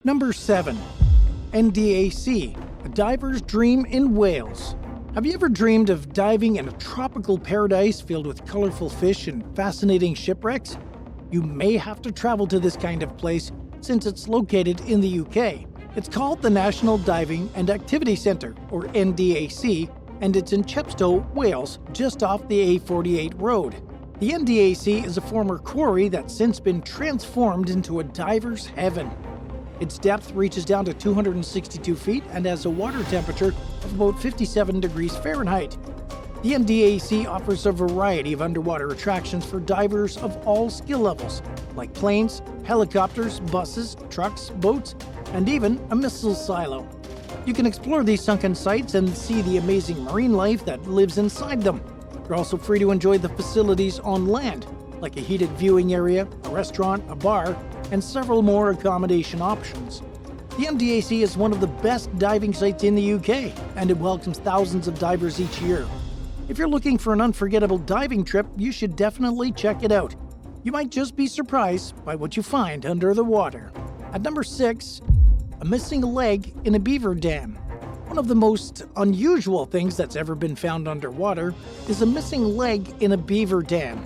Number 7. NDAC, a diver's dream in Wales. Have you ever dreamed of diving in a tropical paradise filled with colorful fish and fascinating shipwrecks? You may have to travel to this kind of place since it's located in the UK. It's called the National Diving and Activity Centre, or NDAC, and it's in Chepstow, Wales, just off the A48 road. The NDAC is a former quarry that's since been transformed into a diver's heaven. Its depth reaches down to 262 feet and has a water temperature of about 57 degrees Fahrenheit. The NDAC offers a variety of underwater attractions for divers of all skill levels, like planes, helicopters, buses, trucks, boats, and even a missile silo. You can explore these sunken sites and see the amazing marine life that lives inside them. You're also free to enjoy the facilities on land, like a heated viewing area, a restaurant, a bar, and several more accommodation options. The NDAC is one of the best diving sites in the UK, and it welcomes thousands of divers each year. If you're looking for an unforgettable diving trip, you should definitely check it out. You might just be surprised by what you find under the water. At number 6, a missing leg in a beaver dam. One of the most unusual things that's ever been found underwater is a missing leg in a beaver dam.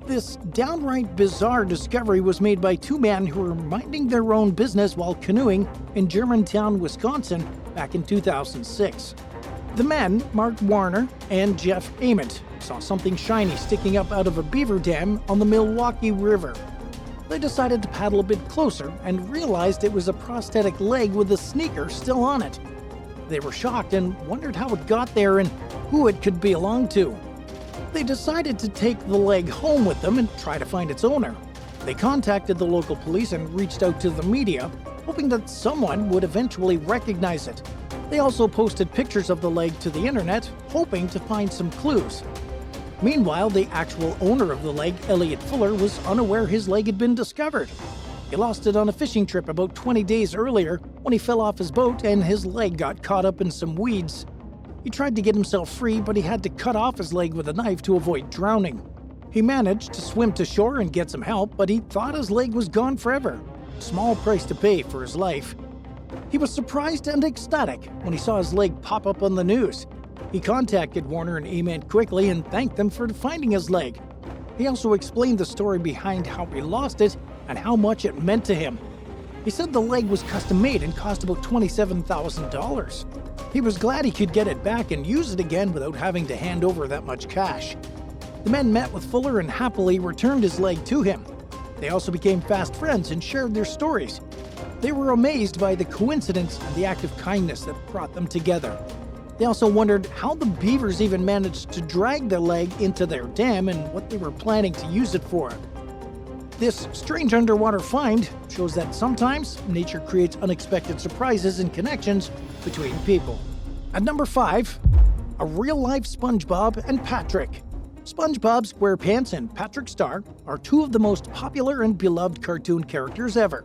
This downright bizarre discovery was made by two men who were minding their own business while canoeing in Germantown, Wisconsin back in 2006. The men, Mark Warner and Jeff Ament, saw something shiny sticking up out of a beaver dam on the Milwaukee River. They decided to paddle a bit closer and realized it was a prosthetic leg with a sneaker still on it. They were shocked and wondered how it got there and who it could belong to. They decided to take the leg home with them and try to find its owner. They contacted the local police and reached out to the media, hoping that someone would eventually recognize it. They also posted pictures of the leg to the internet, hoping to find some clues. Meanwhile, the actual owner of the leg, Elliot Fuller, was unaware his leg had been discovered. He lost it on a fishing trip about 20 days earlier when he fell off his boat and his leg got caught up in some weeds. He tried to get himself free, but he had to cut off his leg with a knife to avoid drowning. He managed to swim to shore and get some help, but he thought his leg was gone forever. Small price to pay for his life. He was surprised and ecstatic when he saw his leg pop up on the news. He contacted Warner and Ament quickly and thanked them for finding his leg. He also explained the story behind how he lost it and how much it meant to him. He said the leg was custom made and cost about $27,000. He was glad he could get it back and use it again without having to hand over that much cash. The men met with Fuller and happily returned his leg to him. They also became fast friends and shared their stories. They were amazed by the coincidence and the act of kindness that brought them together. They also wondered how the beavers even managed to drag the leg into their dam and what they were planning to use it for. This strange underwater find shows that sometimes nature creates unexpected surprises and connections between people. At number 5, a real-life SpongeBob and Patrick. SpongeBob SquarePants and Patrick Star are two of the most popular and beloved cartoon characters ever.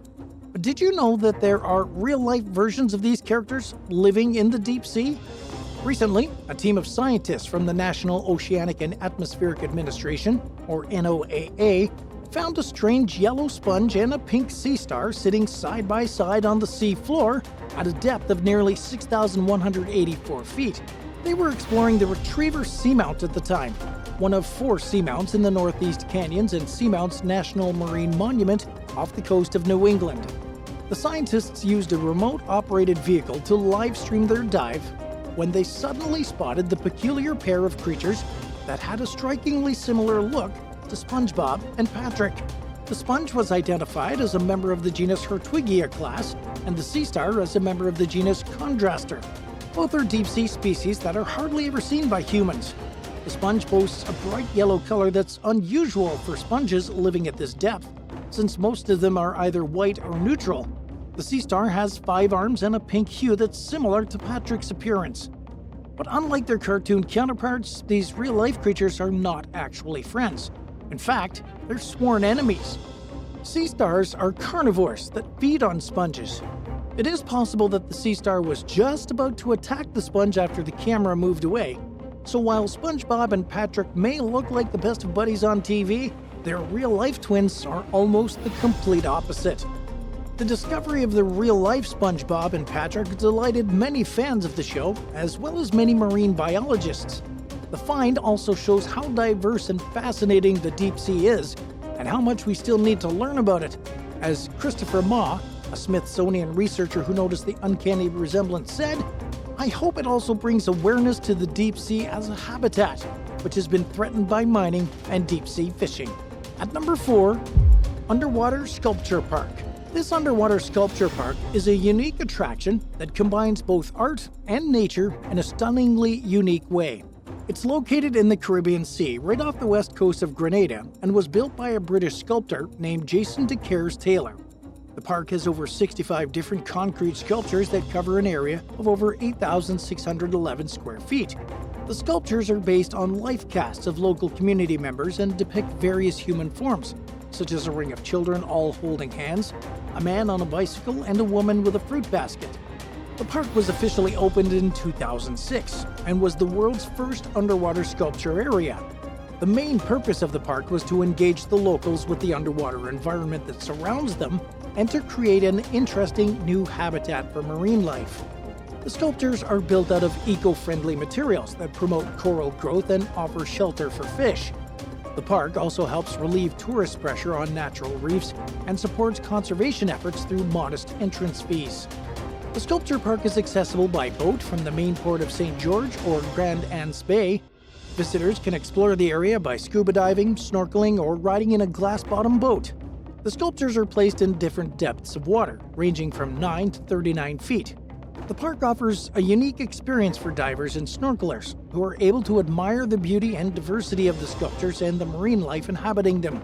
But did you know that there are real-life versions of these characters living in the deep sea? Recently, a team of scientists from the National Oceanic and Atmospheric Administration, or NOAA, found a strange yellow sponge and a pink sea star sitting side by side on the sea floor at a depth of nearly 6,184 feet. They were exploring the Retriever Seamount at the time, one of 4 seamounts in the Northeast Canyons and Seamounts National Marine Monument off the coast of New England. The scientists used a remote-operated vehicle to live-stream their dive when they suddenly spotted the peculiar pair of creatures that had a strikingly similar look to SpongeBob and Patrick. The sponge was identified as a member of the genus Hertwiggia class, and the sea star as a member of the genus Chondraster. Both are deep-sea species that are hardly ever seen by humans. The sponge boasts a bright yellow color that's unusual for sponges living at this depth, since most of them are either white or neutral. The sea star has 5 arms and a pink hue that's similar to Patrick's appearance. But unlike their cartoon counterparts, these real-life creatures are not actually friends. In fact, they're sworn enemies. Sea stars are carnivores that feed on sponges. It is possible that the sea star was just about to attack the sponge after the camera moved away. So while SpongeBob and Patrick may look like the best of buddies on TV, their real-life twins are almost the complete opposite. The discovery of the real-life SpongeBob and Patrick delighted many fans of the show, as well as many marine biologists. The find also shows how diverse and fascinating the deep sea is, and how much we still need to learn about it. As Christopher Ma, a Smithsonian researcher who noticed the uncanny resemblance, said, "I hope it also brings awareness to the deep sea as a habitat, which has been threatened by mining and deep-sea fishing." At number 4, Underwater Sculpture Park. This underwater sculpture park is a unique attraction that combines both art and nature in a stunningly unique way. It's located in the Caribbean Sea, right off the west coast of Grenada, and was built by a British sculptor named Jason de Caires Taylor. The park has over 65 different concrete sculptures that cover an area of over 8,611 square feet. The sculptures are based on life casts of local community members and depict various human forms, such as a ring of children all holding hands, a man on a bicycle, and a woman with a fruit basket. The park was officially opened in 2006 and was the world's first underwater sculpture area. The main purpose of the park was to engage the locals with the underwater environment that surrounds them and to create an interesting new habitat for marine life. The sculptures are built out of eco-friendly materials that promote coral growth and offer shelter for fish. The park also helps relieve tourist pressure on natural reefs and supports conservation efforts through modest entrance fees. The sculpture park is accessible by boat from the main port of St. George or Grand Anse Bay. Visitors can explore the area by scuba diving, snorkeling, or riding in a glass-bottom boat. The sculptures are placed in different depths of water, ranging from 9 to 39 feet. The park offers a unique experience for divers and snorkelers, who are able to admire the beauty and diversity of the sculptures and the marine life inhabiting them.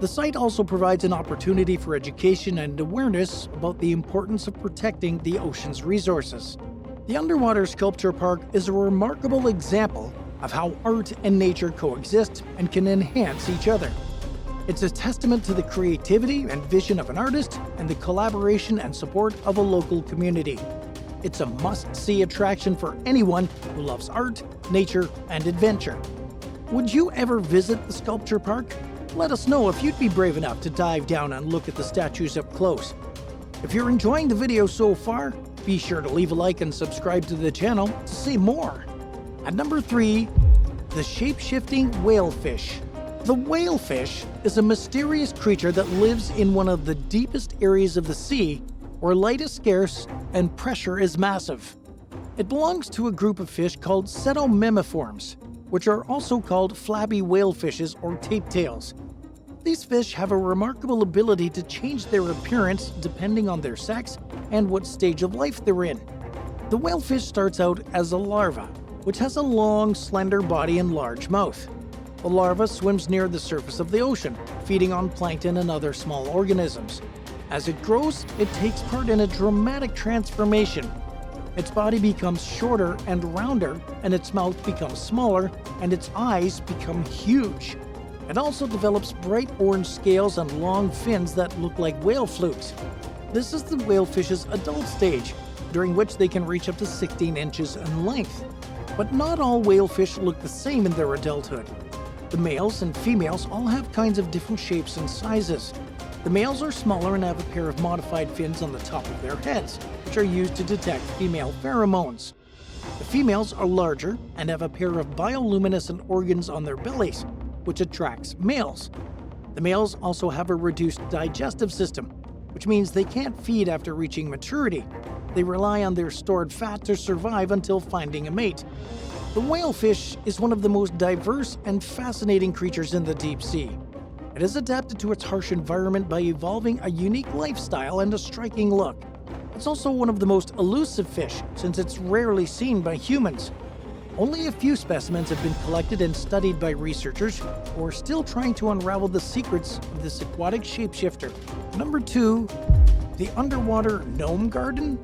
The site also provides an opportunity for education and awareness about the importance of protecting the ocean's resources. The Underwater Sculpture Park is a remarkable example of how art and nature coexist and can enhance each other. It's a testament to the creativity and vision of an artist and the collaboration and support of a local community. It's a must-see attraction for anyone who loves art, nature, and adventure. Would you ever visit the sculpture park? Let us know if you'd be brave enough to dive down and look at the statues up close. If you're enjoying the video so far, be sure to leave a like and subscribe to the channel to see more. At number 3, the Shapeshifting Whalefish. The whalefish is a mysterious creature that lives in one of the deepest areas of the sea, where light is scarce and pressure is massive. It belongs to a group of fish called cenomemmiforms, which are also called flabby whalefishes or tape-tails. These fish have a remarkable ability to change their appearance depending on their sex and what stage of life they're in. The whalefish starts out as a larva, which has a long, slender body and large mouth. The larva swims near the surface of the ocean, feeding on plankton and other small organisms. As it grows, it takes part in a dramatic transformation. Its body becomes shorter and rounder, and its mouth becomes smaller, and its eyes become huge. It also develops bright orange scales and long fins that look like whale flukes. This is the whalefish's adult stage, during which they can reach up to 16 inches in length. But not all whalefish look the same in their adulthood. The males and females all have kinds of different shapes and sizes. The males are smaller and have a pair of modified fins on the top of their heads, which are used to detect female pheromones. The females are larger and have a pair of bioluminescent organs on their bellies, which attracts males. The males also have a reduced digestive system, which means they can't feed after reaching maturity. They rely on their stored fat to survive until finding a mate. The whalefish is one of the most diverse and fascinating creatures in the deep sea. It has adapted to its harsh environment by evolving a unique lifestyle and a striking look. It's also one of the most elusive fish, since it's rarely seen by humans. Only a few specimens have been collected and studied by researchers who are still trying to unravel the secrets of this aquatic shapeshifter. Number 2, the underwater Gnome Garden.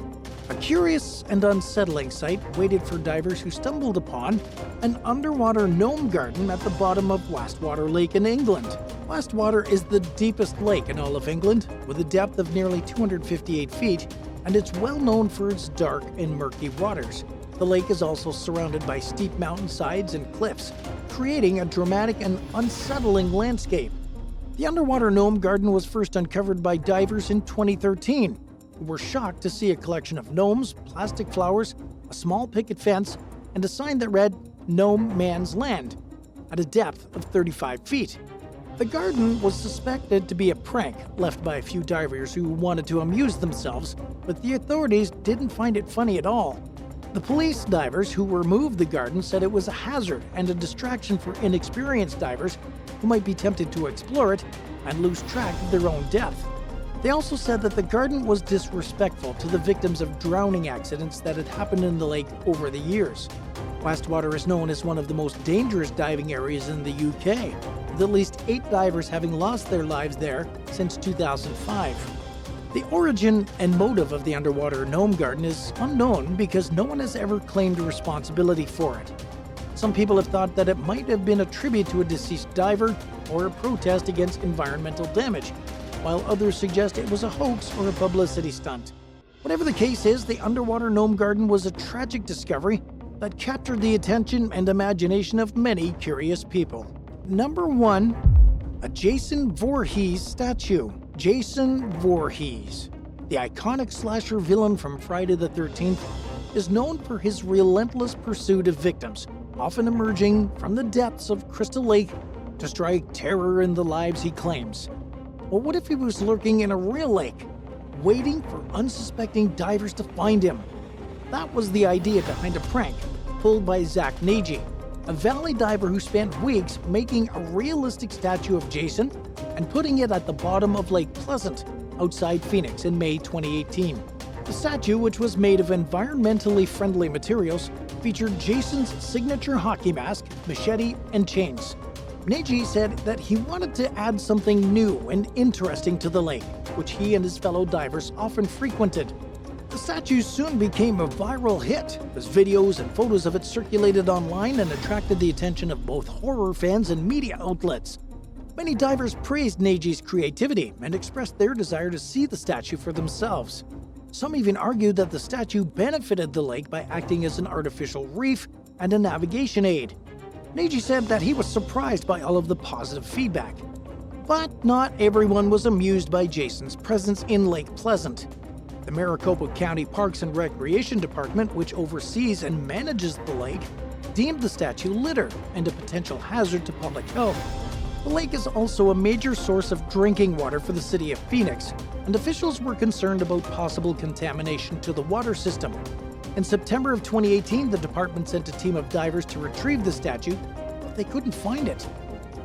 A curious and unsettling sight waited for divers who stumbled upon an underwater gnome garden at the bottom of Wastwater Lake in England. Wastwater is the deepest lake in all of England, with a depth of nearly 258 feet, and it's well known for its dark and murky waters. The lake is also surrounded by steep mountainsides and cliffs, creating a dramatic and unsettling landscape. The underwater gnome garden was first uncovered by divers in 2013, who were shocked to see a collection of gnomes, plastic flowers, a small picket fence, and a sign that read, "Gnome Man's Land," at a depth of 35 feet. The garden was suspected to be a prank left by a few divers who wanted to amuse themselves, but the authorities didn't find it funny at all. The police divers who removed the garden said it was a hazard and a distraction for inexperienced divers who might be tempted to explore it and lose track of their own depth. They also said that the garden was disrespectful to the victims of drowning accidents that had happened in the lake over the years. Westwater is known as one of the most dangerous diving areas in the UK, with at least 8 divers having lost their lives there since 2005. The origin and motive of the underwater gnome garden is unknown because no one has ever claimed responsibility for it. Some people have thought that it might have been a tribute to a deceased diver or a protest against environmental damage, while others suggest it was a hoax or a publicity stunt. Whatever the case is, the underwater gnome garden was a tragic discovery that captured the attention and imagination of many curious people. Number 1. A Jason Voorhees statue. Jason Voorhees, the iconic slasher villain from Friday the 13th, is known for his relentless pursuit of victims, often emerging from the depths of Crystal Lake to strike terror in the lives he claims. But what if he was lurking in a real lake, waiting for unsuspecting divers to find him? That was the idea behind a prank pulled by Zach Nagy, a valley diver who spent weeks making a realistic statue of Jason and putting it at the bottom of Lake Pleasant, outside Phoenix in May 2018. The statue, which was made of environmentally friendly materials, featured Jason's signature hockey mask, machete, and chains. Nagy said that he wanted to add something new and interesting to the lake, which he and his fellow divers often frequented. The statue soon became a viral hit, as videos and photos of it circulated online and attracted the attention of both horror fans and media outlets. Many divers praised Nagy's creativity and expressed their desire to see the statue for themselves. Some even argued that the statue benefited the lake by acting as an artificial reef and a navigation aid. Nagy said that he was surprised by all of the positive feedback. But not everyone was amused by Jason's presence in Lake Pleasant. The Maricopa County Parks and Recreation Department, which oversees and manages the lake, deemed the statue litter and a potential hazard to public health. The lake is also a major source of drinking water for the city of Phoenix, and officials were concerned about possible contamination to the water system. In September of 2018, the department sent a team of divers to retrieve the statue, but they couldn't find it.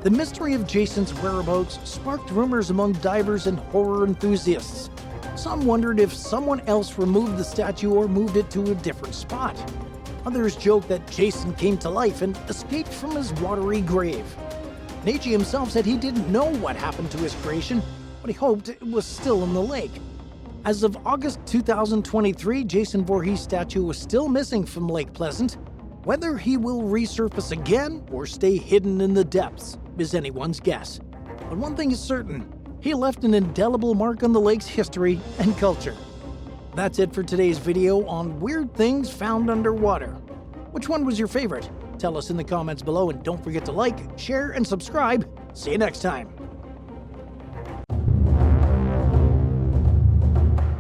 The mystery of Jason's whereabouts sparked rumors among divers and horror enthusiasts. Some wondered if someone else removed the statue or moved it to a different spot. Others joked that Jason came to life and escaped from his watery grave. Nagy himself said he didn't know what happened to his creation, but he hoped it was still in the lake. As of August 2023, Jason Voorhees' statue was still missing from Lake Pleasant. Whether he will resurface again or stay hidden in the depths is anyone's guess. But one thing is certain, he left an indelible mark on the lake's history and culture. That's it for today's video on weird things found underwater. Which one was your favorite? Tell us in the comments below, and don't forget to like, share, and subscribe. See you next time.